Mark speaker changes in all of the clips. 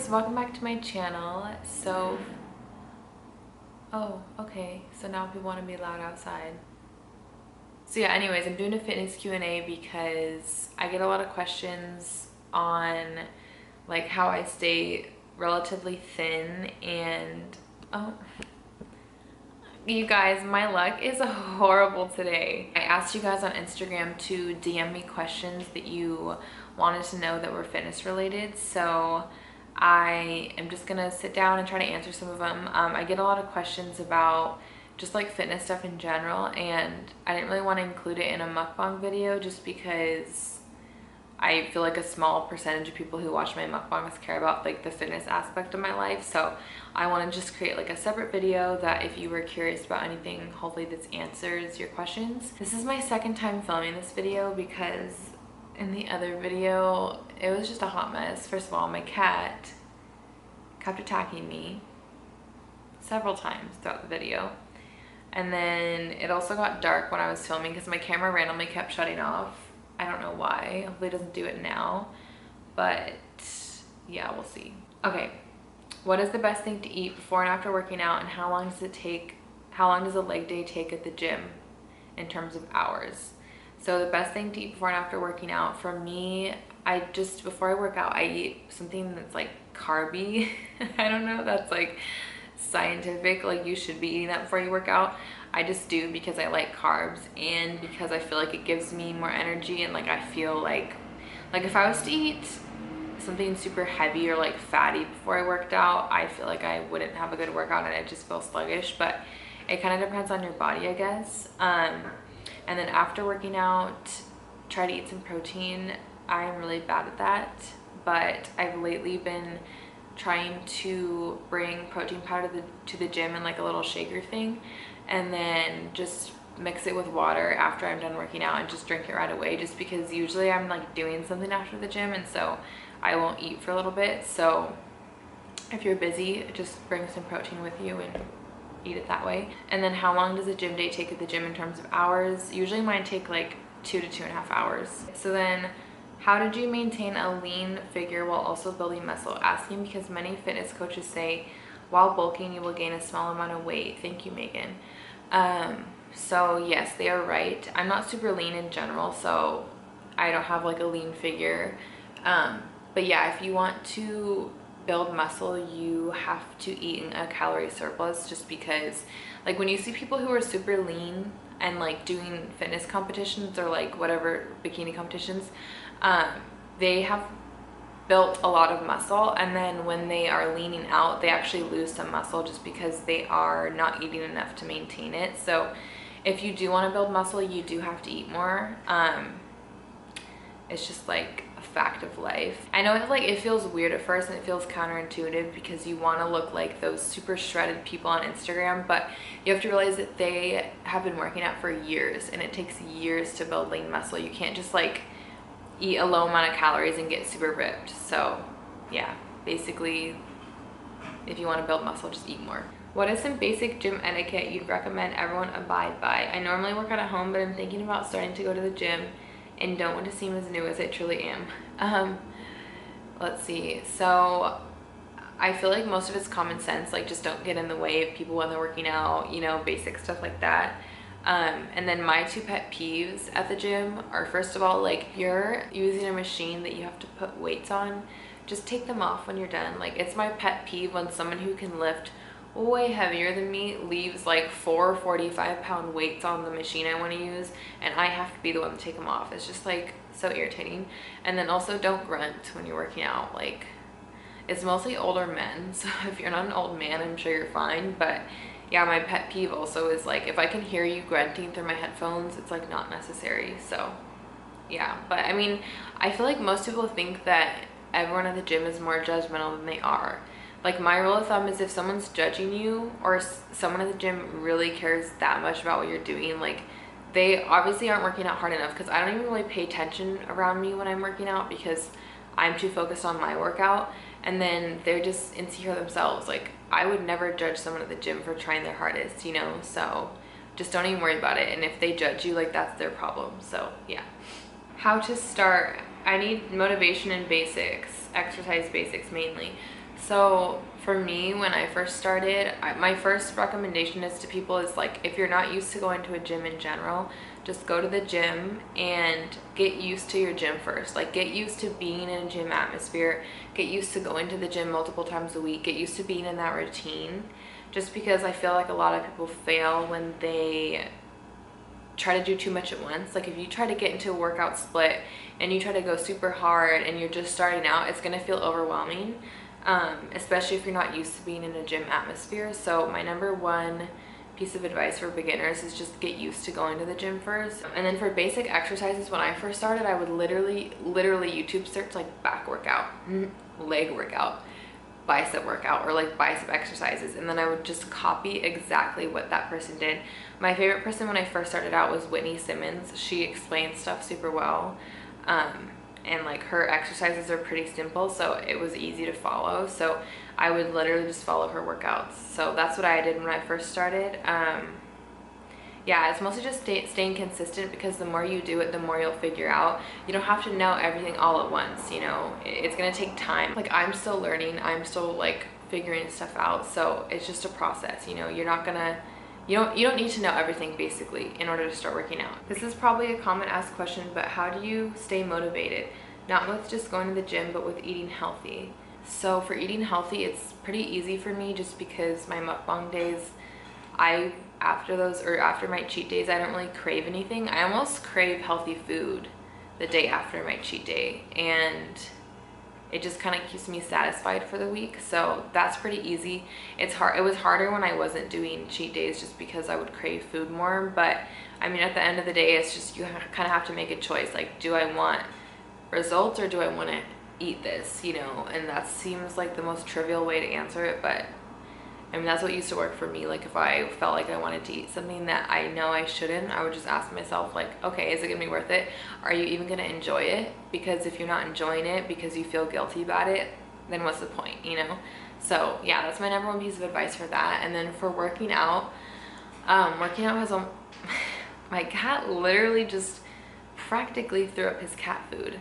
Speaker 1: guys, welcome back to my channel. Okay, so now people want to be loud outside. So yeah, anyways, I'm doing a fitness Q&A because I get a lot of questions on like how I stay relatively thin, and you guys, my luck is horrible today. I asked you guys on Instagram to DM me questions that you wanted to know that were fitness related, so I am just gonna sit down and try to answer some of them. I get a lot of questions about just like fitness stuff in general, and I didn't really want to include it in a mukbang video just because I feel like a small percentage of people who watch my mukbangs care about like the fitness aspect of my life. So I want to just create like a separate video that if you were curious about anything, hopefully this answers your questions. This is my second time filming this video because in the other video, it was just a hot mess. First of all, my cat kept attacking me several times throughout the video. And then it also got dark when I was filming because my camera randomly kept shutting off. I don't know why. Hopefully it doesn't do it now, but yeah, we'll see. Okay, what is the best thing to eat before and after working out, and how long does a leg day take at the gym in terms of hours? So the best thing to eat before and after working out, for me, before I work out, I eat something that's like carby. I don't know if that's like scientific, like you should be eating that before you work out. I just do because I like carbs and because I feel like it gives me more energy, and like I feel like if I was to eat something super heavy or like fatty before I worked out, I feel like I wouldn't have a good workout and I just feel sluggish. But it kind of depends on your body, I guess. And then after working out, try to eat some protein. I'm really bad at that, but I've lately been trying to bring protein powder to the gym in like a little shaker thing, and then just mix it with water after I'm done working out and just drink it right away, just because usually I'm like doing something after the gym and so I won't eat for a little bit. So if you're busy, just bring some protein with you and eat it that way. And then how long does a gym day take at the gym in terms of hours? Usually mine take like 2 to 2.5 hours. So then how did you maintain a lean figure while also building muscle? Asking because many fitness coaches say while bulking you will gain a small amount of weight. Thank you, Megan. So yes, they are right. I'm not super lean in general, so I don't have like a lean figure. But yeah, if you want to build muscle, you have to eat in a calorie surplus, just because like when you see people who are super lean and like doing fitness competitions or like whatever bikini competitions, they have built a lot of muscle, and then when they are leaning out, they actually lose some muscle just because they are not eating enough to maintain it. So if you do want to build muscle, you do have to eat more. It's just like a fact of life. I know it feels weird at first and it feels counterintuitive because you want to look like those super shredded people on Instagram, but you have to realize that they have been working out for years and it takes years to build lean muscle. You can't just like eat a low amount of calories and get super ripped. So yeah, basically if you want to build muscle, just eat more. What is some basic gym etiquette you'd recommend everyone abide by? I normally work out at home, but I'm thinking about starting to go to the gym and don't want to seem as new as I truly am. Let's see. So I feel like most of it's common sense, like just don't get in the way of people when they're working out, you know, basic stuff like that. And then my 2 pet peeves at the gym are, first of all, like if you're using a machine that you have to put weights on, just take them off when you're done. Like it's my pet peeve when someone who can lift way heavier than me leaves like 4 45-pound weights on the machine I want to use, and I have to be the one to take them off. It's just like so irritating. And then also don't grunt when you're working out. Like it's mostly older men, so if you're not an old man, I'm sure you're fine. But yeah, my pet peeve also is like if I can hear you grunting through my headphones, it's like not necessary. So yeah, but I mean, I feel like most people think that everyone at the gym is more judgmental than they are. Like my rule of thumb is if someone's judging you or someone at the gym really cares that much about what you're doing, like they obviously aren't working out hard enough, because I don't even really pay attention around me when I'm working out because I'm too focused on my workout, and then they're just insecure themselves. Like I would never judge someone at the gym for trying their hardest, you know, so just don't even worry about it. And if they judge you, like that's their problem. So yeah. How to start? I need motivation and basics, exercise basics mainly. So for me, when I first started, my first recommendation is to people is like, if you're not used to going to a gym in general, just go to the gym and get used to your gym first. Like, get used to being in a gym atmosphere, get used to going to the gym multiple times a week, get used to being in that routine. Just because I feel like a lot of people fail when they try to do too much at once. Like, if you try to get into a workout split and you try to go super hard and you're just starting out, it's gonna feel overwhelming, especially if you're not used to being in a gym atmosphere. So my number one piece of advice for beginners is just get used to going to the gym first. And then for basic exercises, when I first started, I would literally YouTube search like back workout, leg workout, bicep workout, or like bicep exercises, and then I would just copy exactly what that person did. My favorite person when I first started out was Whitney Simmons. She explains stuff super well, and like her exercises are pretty simple, so it was easy to follow. So I would literally just follow her workouts. So that's what I did when I first started. Yeah, it's mostly just staying consistent, because the more you do it, the more you'll figure out. You don't have to know everything all at once, you know. It's gonna take time. Like, I'm still learning, I'm still like figuring stuff out, so it's just a process, you know. You're not gonna, you don't need to know everything basically in order to start working out. This is probably a common asked question, but how do you stay motivated? Not with just going to the gym, but with eating healthy. So for eating healthy, it's pretty easy for me, just because my mukbang days, after my cheat days, I don't really crave anything. I almost crave healthy food the day after my cheat day, and it just kind of keeps me satisfied for the week. So that's pretty easy. It was harder when I wasn't doing cheat days, just because I would crave food more. But I mean, at the end of the day, it's just, you kind of have to make a choice. Like, do I want results, or do I want to eat this, you know? And that seems like the most trivial way to answer it, but I mean, that's what used to work for me. Like, if I felt like I wanted to eat something that I know I shouldn't, I would just ask myself, like, okay, is it gonna be worth it? Are you even gonna enjoy it? Because if you're not enjoying it because you feel guilty about it, then what's the point, you know? So yeah, that's my number one piece of advice for that. And then for working out has my cat literally just practically threw up his cat food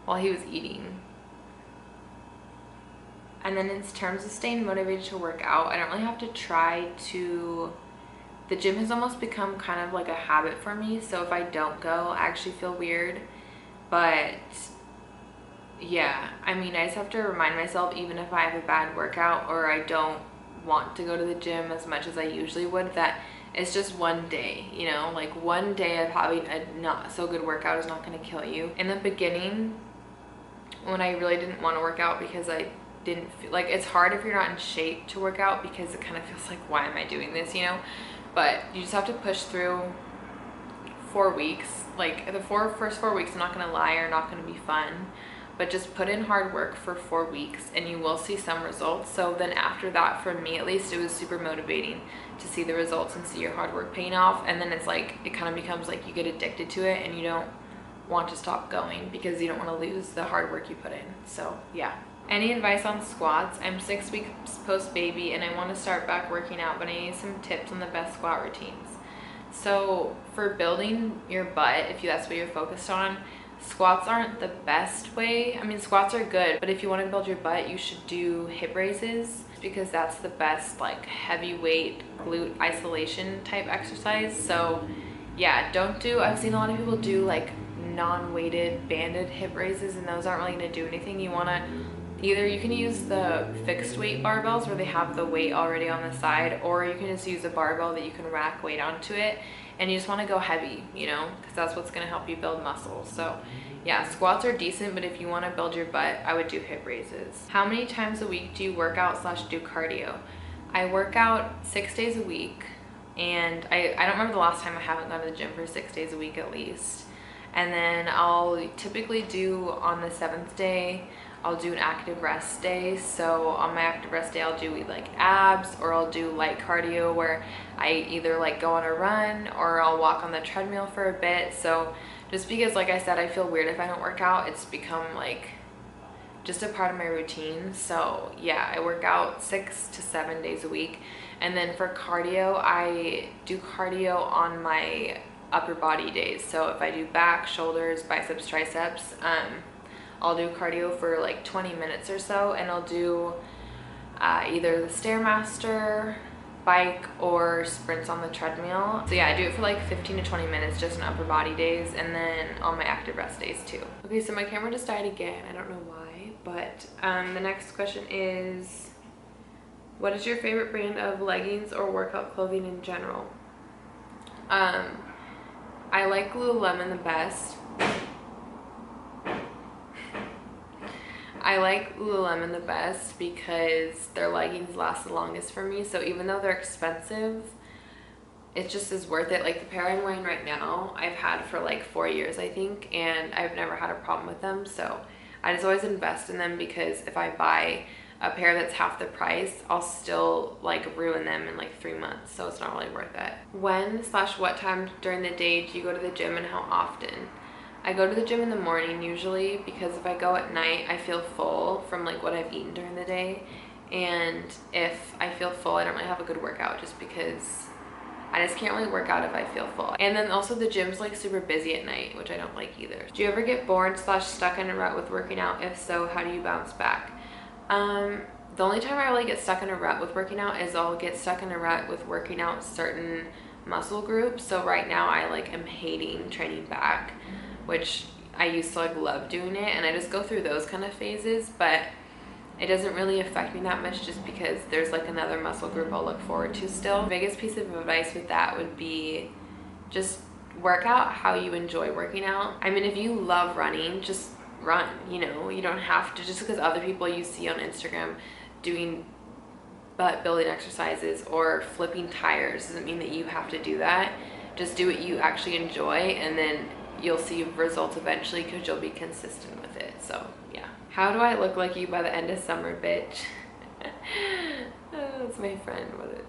Speaker 1: while he was eating. And then in terms of staying motivated to work out, I don't really have to try to, the gym has almost become kind of like a habit for me. So if I don't go, I actually feel weird. But yeah, I mean, I just have to remind myself, even if I have a bad workout or I don't want to go to the gym as much as I usually would, that it's just one day, you know? Like, one day of having a not so good workout is not gonna kill you. In the beginning, when I really didn't want to work out because I didn't feel like, it's hard if you're not in shape to work out, because it kind of feels like, why am I doing this, you know? But you just have to push through 4 weeks. Like, the first 4 weeks, I'm not gonna lie, are not gonna be fun, but just put in hard work for 4 weeks and you will see some results. So then after that, for me at least, it was super motivating to see the results and see your hard work paying off. And then it's like, it kind of becomes like you get addicted to it and you don't want to stop going, because you don't want to lose the hard work you put in. So yeah. Any advice on squats? I'm 6 weeks post baby and I want to start back working out, but I need some tips on the best squat routines. So for building your butt, if that's what you're focused on, squats aren't the best way. I mean, squats are good, but if you want to build your butt, you should do hip raises, because that's the best like heavyweight glute isolation type exercise. So yeah, I've seen a lot of people do like non-weighted banded hip raises, and those aren't really going to do anything. You want to you can use the fixed weight barbells where they have the weight already on the side, or you can just use a barbell that you can rack weight onto it, and you just want to go heavy, you know, because that's what's going to help you build muscle. So yeah, squats are decent, but if you want to build your butt, I would do hip raises. How many times a week do you work out / do cardio? I work out 6 days a week, and I don't remember the last time I haven't gone to the gym for 6 days a week at least. And then I'll typically do, on the 7th day, I'll do an active rest day. So on my active rest day, I'll do like abs, or I'll do light cardio where I either like go on a run or I'll walk on the treadmill for a bit. So just because, like I said, I feel weird if I don't work out, it's become like just a part of my routine. So yeah, I work out 6 to 7 days a week. And then for cardio, I do cardio on my upper body days. So if I do back, shoulders, biceps, triceps, I'll do cardio for like 20 minutes or so, and I'll do either the Stairmaster, bike, or sprints on the treadmill. So yeah, I do it for like 15 to 20 minutes just on upper body days, and then on my active rest days too. Okay, so my camera just died again. I don't know why, but the next question is, what is your favorite brand of leggings or workout clothing in general? I like Lululemon the best. I like Lululemon the best because their leggings last the longest for me. So even though they're expensive, it just is worth it. Like the pair I'm wearing right now, I've had for like 4 years, I think, and I've never had a problem with them. So I just always invest in them because if I buy a pair that's half the price, I'll still like ruin them in like 3 months. So it's not really worth it. When/what time during the day do you go to the gym and how often? I go to the gym in the morning usually because if I go at night, I feel full from like what I've eaten during the day. And if I feel full, I don't really have a good workout just because I just can't really work out if I feel full. And then also the gym's like super busy at night, which I don't like either. Do you ever get bored/stuck in a rut with working out? If so, how do you bounce back? The only time I really get stuck in a rut with working out is I'll get stuck in a rut with working out certain muscle groups. So right now I like am hating training back, which I used to like love doing it, and I just go through those kind of phases, but it doesn't really affect me that much just because there's like another muscle group I'll look forward to still. The biggest piece of advice with that would be just work out how you enjoy working out. I mean, if you love running, just run, you know, you don't have to, just because other people you see on Instagram doing butt building exercises or flipping tires doesn't mean that you have to do that. Just do what you actually enjoy, and then you'll see results eventually because you'll be consistent with it. So yeah. How do I look like you by the end of summer, bitch? That's my friend with it.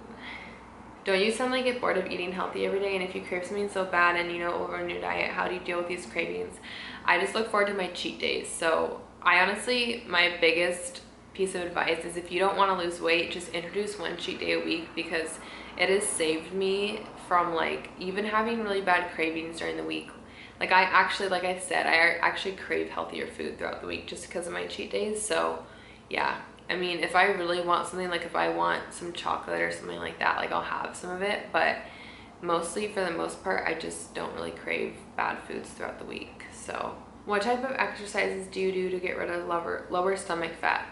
Speaker 1: Don't you suddenly get bored of eating healthy every day? And if you crave something so bad and you know over a new diet, how do you deal with these cravings? I just look forward to my cheat days. So I honestly, my biggest piece of advice is if you don't want to lose weight, just introduce one cheat day a week, because it has saved me from like even having really bad cravings during the week. Like I actually, like I said, I actually crave healthier food throughout the week just because of my cheat days. So yeah, I mean, if I really want something, like if I want some chocolate or something like that, like I'll have some of it, but mostly for the most part, I just don't really crave bad foods throughout the week. So what type of exercises do you do to get rid of lower stomach fat?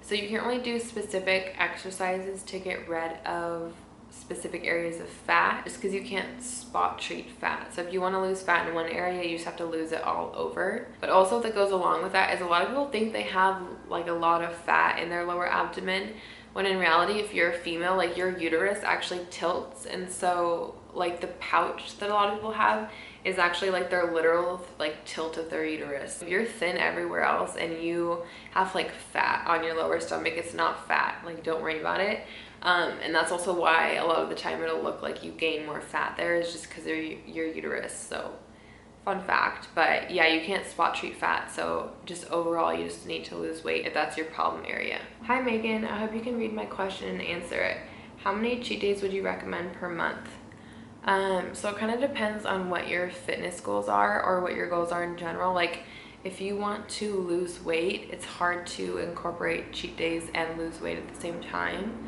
Speaker 1: So you can't really do specific exercises to get rid of specific areas of fat just because you can't spot treat fat. So if you want to lose fat in one area, you just have to lose it all over. But also that goes along with that is a lot of people think they have like a lot of fat in their lower abdomen, when in reality, if you're a female, like your uterus actually tilts, and so like the pouch that a lot of people have is actually like their literal like tilt of their uterus. If you're thin everywhere else and you have like fat on your lower stomach, it's not fat, like don't worry about it. And that's also why a lot of the time it'll look like you gain more fat there, is just because of your uterus. So fun fact. But yeah, you can't spot treat fat, so just overall you just need to lose weight if that's your problem area. Hi Megan, I hope you can read my question and answer it. How many cheat days would you recommend per month? So it kind of depends on what your fitness goals are or what your goals are in general. Like if you want to lose weight, it's hard to incorporate cheat days and lose weight at the same time.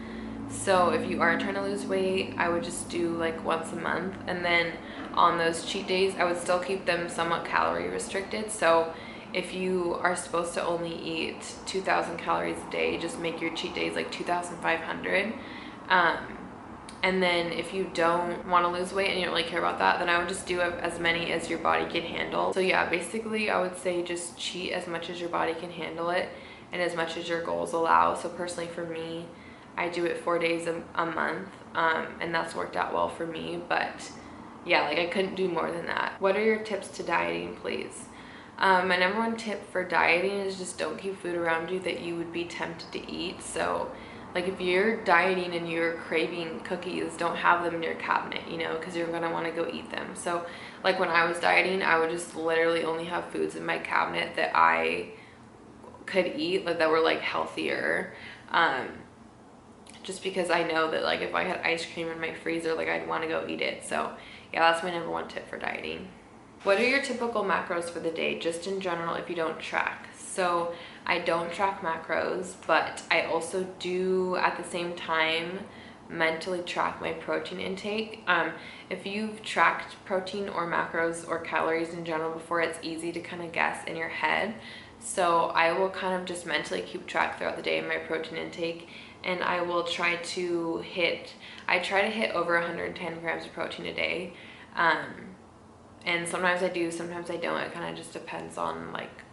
Speaker 1: So if you are trying to lose weight, I would just do like once a month, and then on those cheat days I would still keep them somewhat calorie restricted. So if you are supposed to only eat 2,000 calories a day, just make your cheat days like 2,500. And then if you don't want to lose weight and you don't really care about that, then I would just do as many as your body can handle. So yeah, basically I would say just cheat as much as your body can handle it and as much as your goals allow. So personally for me, I do it 4 days a month, and that's worked out well for me. But yeah, like I couldn't do more than that. What are your tips to dieting, please? My number one tip for dieting is just don't keep food around you that you would be tempted to eat. So like if you're dieting and you're craving cookies, don't have them in your cabinet, you know, because you're going to want to go eat them. So like when I was dieting, I would just literally only have foods in my cabinet that I could eat, like that were like healthier. Just because I know that like if I had ice cream in my freezer, like I'd want to go eat it. So yeah, that's my number one tip for dieting. What are your typical macros for the day, just in general if you don't track? So I don't track macros, but I also do at the same time mentally track my protein intake. If you've tracked protein or macros or calories in general before, it's easy to kind of guess in your head. So I will kind of just mentally keep track throughout the day of my protein intake, and I will try to hit over 110 grams of protein a day. And sometimes I do, sometimes I don't. It kind of just depends on like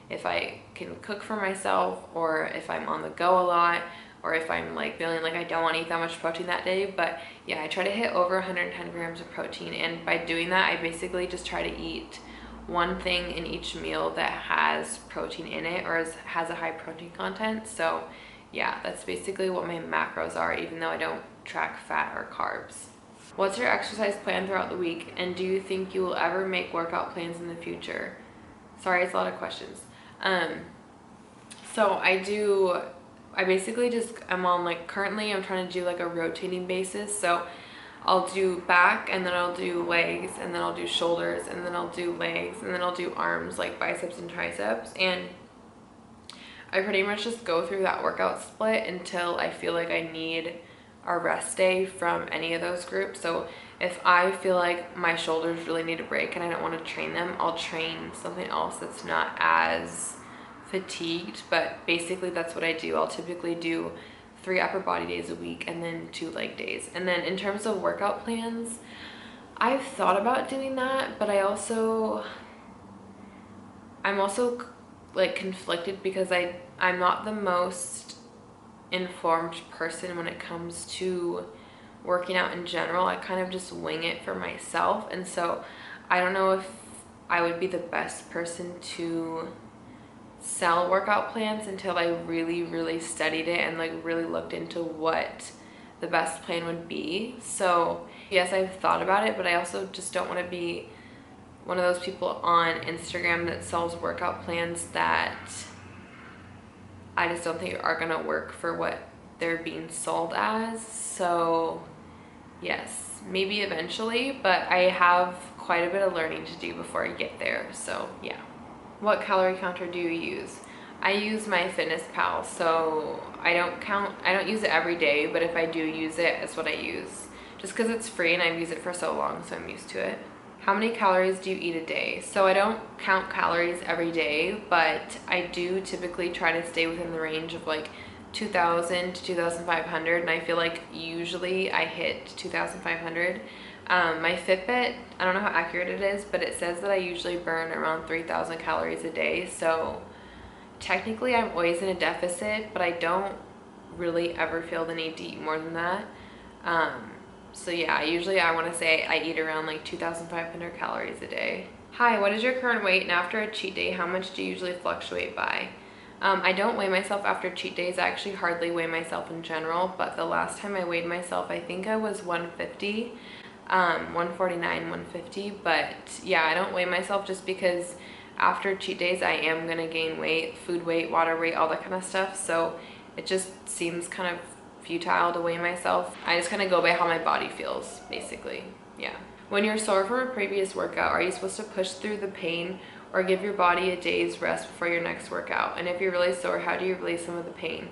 Speaker 1: if I can cook for myself, or if I'm on the go a lot, or if I'm like feeling like I don't want to eat that much protein that day. But yeah, I try to hit over 110 grams of protein, and by doing that, I basically just try to eat one thing in each meal that has protein in it, or has a high protein content. So yeah, that's basically what my macros are, even though I don't track fat or carbs. What's your exercise plan throughout the week, and do you think you will ever make workout plans in the future? Sorry, it's a lot of questions. So I basically just, currently I'm trying to do like a rotating basis. So I'll do back, and then I'll do legs, and then I'll do shoulders, and then I'll do legs, and then I'll do arms, like biceps and triceps. And I pretty much just go through that workout split until I feel like I need a rest day from any of those groups. So if I feel like my shoulders really need a break and I don't want to train them, I'll train something else that's not as fatigued. But basically that's what I do. I'll typically do 3 upper body days a week and then 2 leg days. And then in terms of workout plans, I've thought about doing that, but I'm also like conflicted, because I'm not the most informed person when it comes to working out in general. I kind of just wing it for myself, and so I don't know if I would be the best person to sell workout plans until I really studied it and like really looked into what the best plan would be. So yes, I've thought about it, but I also just don't want to be one of those people on Instagram that sells workout plans that I just don't think are gonna work for what they're being sold as. So yes, maybe eventually, but I have quite a bit of learning to do before I get there. So yeah. What calorie counter do you use? I use my MyFitnessPal, so I don't use it every day, but if I do use it, it's what I use. Just because it's free and I've used it for so long, so I'm used to it. How many calories do you eat a day? So I don't count calories every day, but I do typically try to stay within the range of like 2,000 to 2,500, and I feel like usually I hit 2,500. My Fitbit, I don't know how accurate it is, but it says that I usually burn around 3,000 calories a day. So technically I'm always in a deficit, but I don't really ever feel the need to eat more than that. So yeah, usually I want to say I eat around like 2,500 calories a day. Hi, what is your current weight, and after a cheat day, how much do you usually fluctuate by? I don't weigh myself after cheat days. I actually hardly weigh myself in general, but the last time I weighed myself, I think I was 150, 149, 150. But yeah, I don't weigh myself just because after cheat days, I am gonna gain weight, food weight, water weight, all that kind of stuff. So it just seems kind of futile to weigh myself. I just kind of go by how my body feels, basically. Yeah. When you're sore from a previous workout, are you supposed to push through the pain or give your body a day's rest before your next workout? And if you're really sore, how do you relieve some of the pain?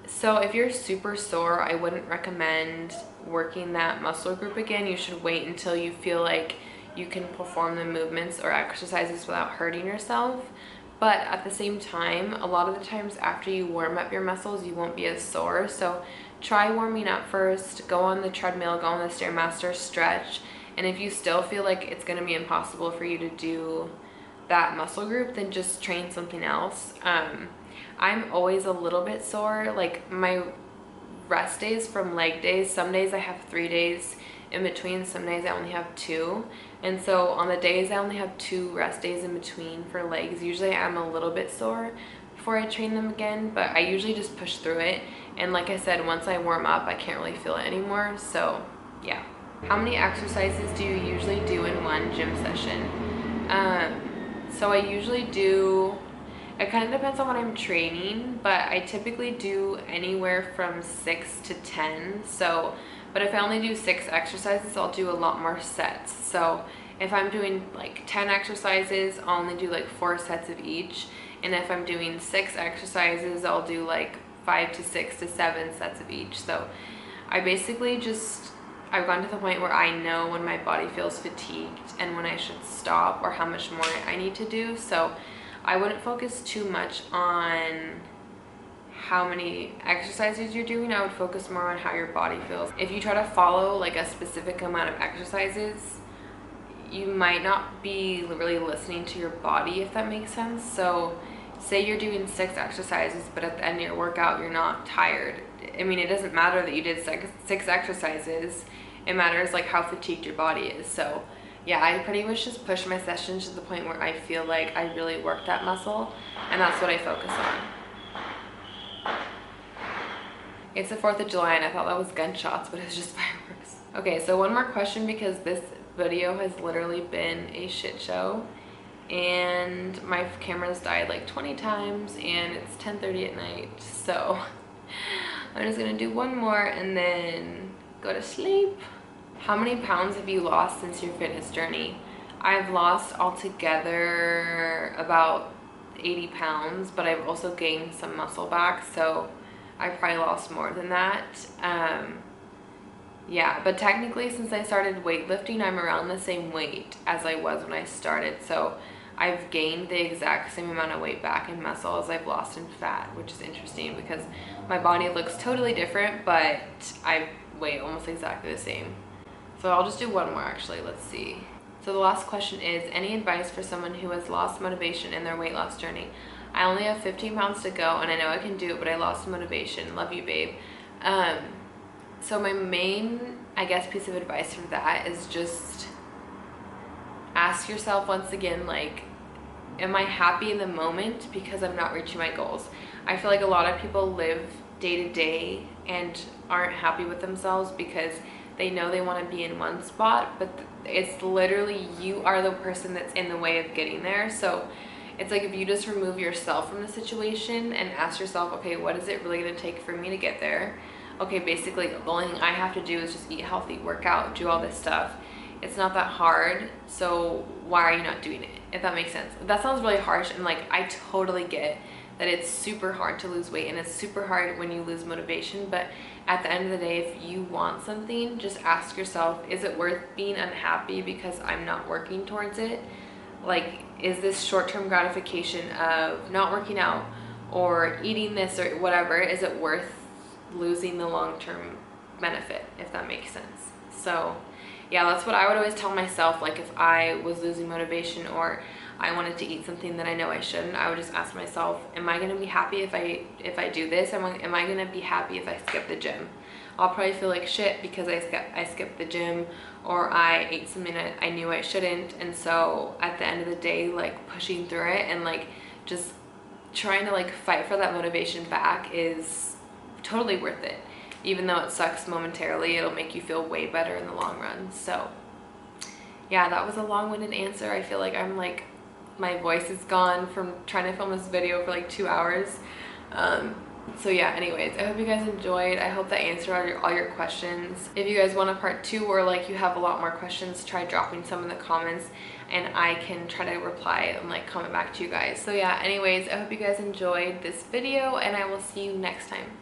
Speaker 1: So if you're super sore, I wouldn't recommend working that muscle group again. You should wait until you feel like you can perform the movements or exercises without hurting yourself. But at the same time, a lot of the times after you warm up your muscles, you won't be as sore. So try warming up first, go on the treadmill, go on the Stairmaster, stretch. And if you still feel like it's gonna be impossible for you to do that muscle group, then just train something else. I'm always a little bit sore. Like my rest days from leg days, some days I have 3 days in between, some days I only have 2. And so on the days I only have 2 rest days in between for legs, usually I'm a little bit sore before I train them again, but I usually just push through it. And like I said, once I warm up, I can't really feel it anymore. So yeah. How many exercises do you usually do in one gym session? So I usually do, it kind of depends on what I'm training, but I typically do anywhere from 6 to 10. So, but if I only do 6 exercises, I'll do a lot more sets. So if I'm doing like 10 exercises, I'll only do like 4 sets of each. And if I'm doing 6 exercises, I'll do like 5 to 6 to 7 sets of each. So I basically I've gotten to the point where I know when my body feels fatigued and when I should stop or how much more I need to do. So I wouldn't focus too much on how many exercises you're doing. I would focus more on how your body feels. If you try to follow like a specific amount of exercises, you might not be really listening to your body, if that makes sense. So say you're doing 6 exercises, but at the end of your workout you're not tired. I mean, it doesn't matter that you did 6 exercises. It matters like how fatigued your body is. So yeah, I pretty much just push my sessions to the point where I feel like I really work that muscle, and that's what I focus on. It's the 4th of July and I thought that was gunshots, but it's just fireworks. Okay, so one more question, because this video has literally been a shit show and my camera's died like 20 times and it's 10:30 at night. So I'm just gonna do one more and then go to sleep. How many pounds have you lost since your fitness journey? I've lost altogether about 80 pounds, but I've also gained some muscle back, so I probably lost more than that. Yeah, but technically since I started weightlifting, I'm around the same weight as I was when I started. So I've gained the exact same amount of weight back in muscle as I've lost in fat, which is interesting because my body looks totally different, but I weigh almost exactly the same. So I'll just do one more actually, let's see. So the last question is, any advice for someone who has lost motivation in their weight loss journey? I only have 15 pounds to go and I know I can do it, but I lost motivation. Love you, babe. So my main, I guess, piece of advice for that is just ask yourself once again, like, am I happy in the moment because I'm not reaching my goals? I feel like a lot of people live day to day and aren't happy with themselves because they know they want to be in one spot, but it's literally you are the person that's in the way of getting there. So it's like if you just remove yourself from the situation and ask yourself, okay, what is it really going to take for me to get there? Okay, basically the only thing I have to do is just eat healthy, work out, do all this stuff. It's not that hard, so why are you not doing it? If that makes sense. That sounds really harsh, and like I totally get that it's super hard to lose weight and it's super hard when you lose motivation, but at the end of the day, if you want something, just ask yourself, is it worth being unhappy because I'm not working towards it? Like, is this short-term gratification of not working out or eating this or whatever, is it worth losing the long-term benefit, if that makes sense? So yeah, that's what I would always tell myself. Like if I was losing motivation or I wanted to eat something that I know I shouldn't, I would just ask myself, am I going to be happy if I do this? Am I going to be happy if I skip the gym? I'll probably feel like shit because I skipped the gym or I ate something I knew I shouldn't. And so at the end of the day, like pushing through it and like just trying to like fight for that motivation back is totally worth it. Even though it sucks momentarily, it'll make you feel way better in the long run. So yeah, that was a long-winded answer. I feel like I'm like, my voice is gone from trying to film this video for like 2 hours. So yeah, anyways, I hope you guys enjoyed. I hope that answered all your questions. If you guys want a part 2 or like you have a lot more questions, try dropping some in the comments and I can try to reply and like comment back to you guys. So yeah, anyways, I hope you guys enjoyed this video and I will see you next time.